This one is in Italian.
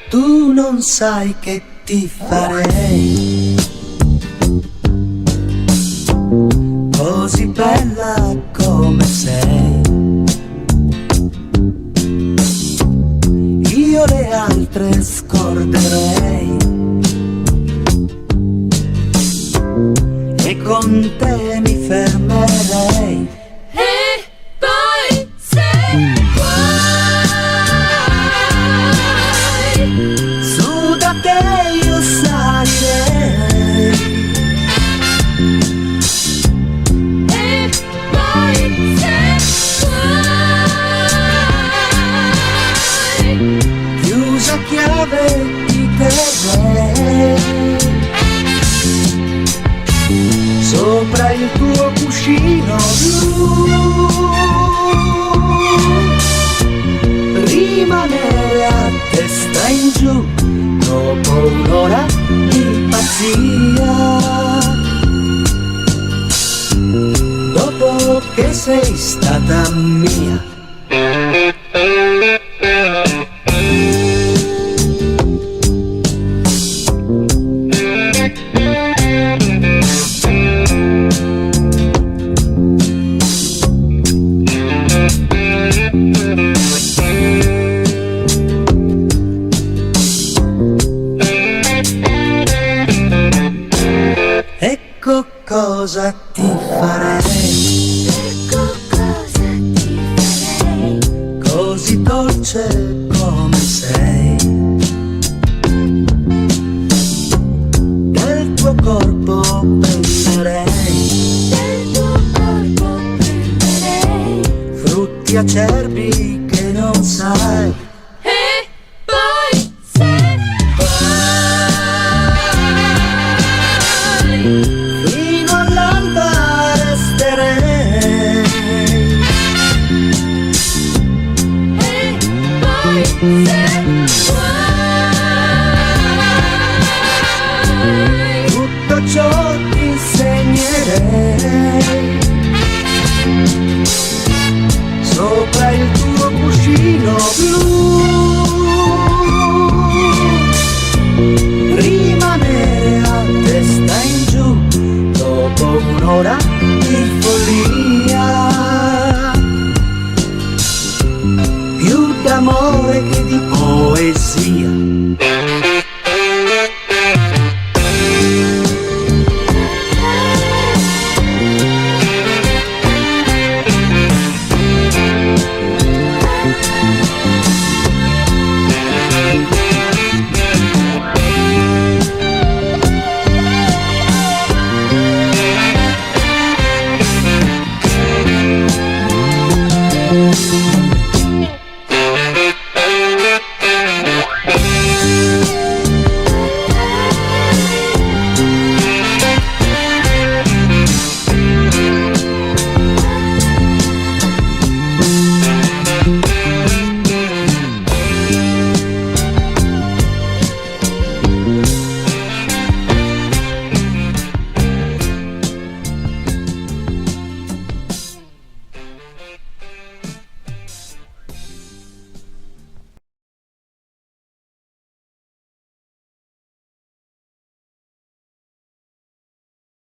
Tu non sai che ti farei, così bella come sei. Io le altre scorderei e con te mi fermerei. E poi se vuoi Su da te io salirei. e poi se vuoi Chiusa a chiave ti terrei sopra il tuo cuscino blu, rimanere a testa in giù dopo un'ora di pazzia, dopo che sei stata mia. Ecco cosa ti farei, ecco cosa ti farei così dolce come sei. Del tuo corpo prenderei del tuo corpo prenderei frutti acerbi che non sai. e poi se vuoi Fino all'alba resterei e poi se vuoi tutto ciò ti insegnerei sopra il tuo cuscino blu, rimanere a testa in giù dopo un'ora